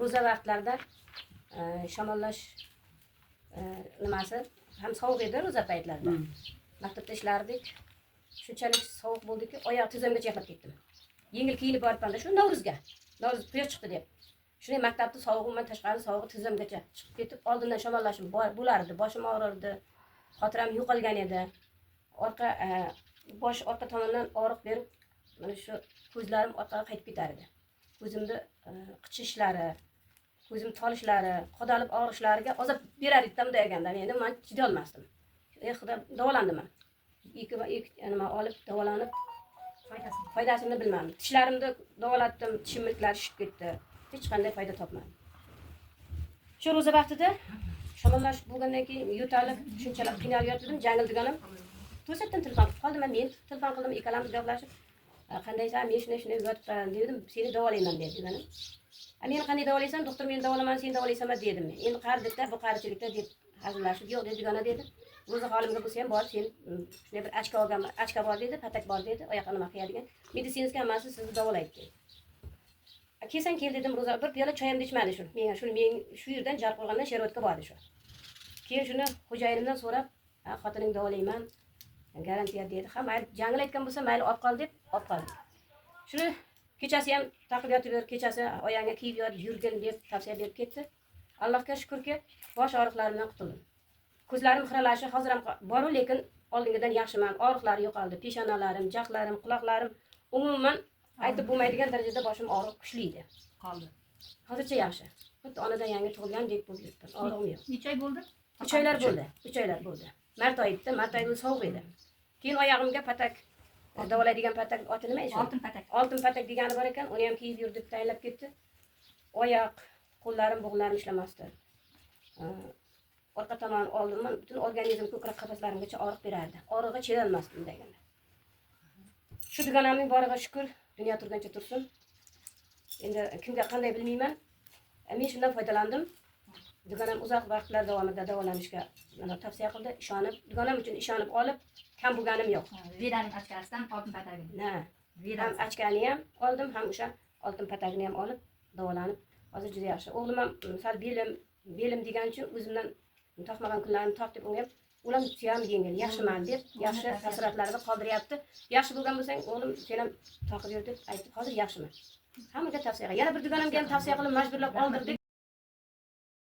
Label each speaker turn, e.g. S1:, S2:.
S1: ro'za vaqtlarida shamollash nimasi ham sovuq edi ro'za paytlarida. Maktabda ishlardik. Shunchalik sovuq bo'ldiki, oyoq tizimgacha yaqlab ketdim. Yengil kiyinib boribman shu Navro'zga. Navro'z quyosh chiqdi deb. Shunday maktabda sovug'iman tashqari sovug'i tizimgacha chiqib ketib, oldindan shamollashim bo'lardi. Boshim og'rirdi. Xotiram yo'qolgan edi. Orqa tomondan og'riq berib, mana shu ko'zlarim orqaga qaytib ketardi. Ko'zimni qichishlari, ko'zim tolishlari, qodalib og'rishlariga azob berar edim deganda, endi men chiday olmasdim. Xudo davolandim men. Nima olib davolanib foydasini bilmadim. Tishlarimni davolatdim, tishim milklari shishib ketdi. Hech qanday foyda topmadim. Shu ro'za vaqtida shamollash bo'lgandan keyin yo'talib, shunchalar qiynalib yotdim, Jangil deganim to'satdan telefon qilib qoldi. Men telefon qildim, ikkalamiz gaplashib, qandaysan, men shunday yotibman dedim, seni davolayman dedi deganim. Meni qanday davolaysan, doktor meni davolaman, seni davolaysanmi dedim. Endi qarilikda, bu qarichilikda deb hazillashib, yo'q dedi degana dedi. O'zi holimga bo'lsa ham bor, sen shunday bir achka olganman, achka bor dedi, patak bor dedi, oyoqqa nima qiladigan. Meditsinskiy hammasi sizni davolaydi dedi. Kelsan kel dedim, ro'za bir piyola choyimni ichmadi shu. Men shu yerdan Jarqo'rg'ondan Sherovatga bordi shu. Keyin shuni xo'jayinimdan so'rab, xotining davolayman, garantiya dedi. Ha, mayli, Jangil aytgan bo'lsa, mayli olib qol deb olib qoldi. Shuni kechasi ham taqib yotib ber, kechasi oyog'iga kiyib yot, yurgin deb tavsiya berib ketdi. Allohga shukrki, bosh og'riqlarimdan qutuldim. Ko'zlarim xiralashi hozir ham bor, lekin oldingidan yaxshiman. Og'riqlar yo'qoldi. Peshonalarim, jaqlarim, quloqlarim umuman aytib bo'lmaydigan darajada boshim og'riq kuchli edi.
S2: Qoldi.
S1: Hozircha yaxshi. Xuddi onadan yangi tug'ilgandek bo'lib yuribman. Og'rig'im yo'q.
S2: Necha oy bo'ldi?
S1: 3 oylar bo'ldi. 3 oylar bo'ldi. Mart oyida, mart oyida sovuq edi. Keyin oyog'imga patak davolaydigan patak oti nima edi?
S2: Oltin patak.
S1: Oltin patak degani bor ekan, uni ham kiyib yurib tayinlab ketdi. Oyoq, qo'llarim, bug'larim ishlamasdi. Orqa tomon oldimdan butun organizm ko'krak qafaslarimgacha og'riq berardi. Og'rig'iga chiday olmasdim deganda. Shu deganimning boriga shukr, dunyo turgancha tursin. Endi kimga qanday bilmayman. Men shundan foydalandim. Deganim uzoq vaqtlar davomida davolanishga tavsiya qildi. Ishonib, deganim uchun ishonib olib, kam bo'lganim yo'q.
S2: Vedaning achkasidan oltin patagi.
S1: Ha, ham achkani ham oldim, ham o'sha oltin patagini ham olib davolanib, hozir juda yaxshi. O'g'lim ham sal belim degan uchun o'zimdan taqmagan kunlarimni taq deb unga ulam tuyam yengil, yaxshiman deb, yaxshi taassurotlarni qoldiryapti. Yaxshi bo'lgan bo'lsang, o'g'lim sen ham taqib yur deb aytib, hozir yaxshiman. Hammaga tavsiya. Yana bir deganimga ham tavsiya qilib majburlab oldirdik.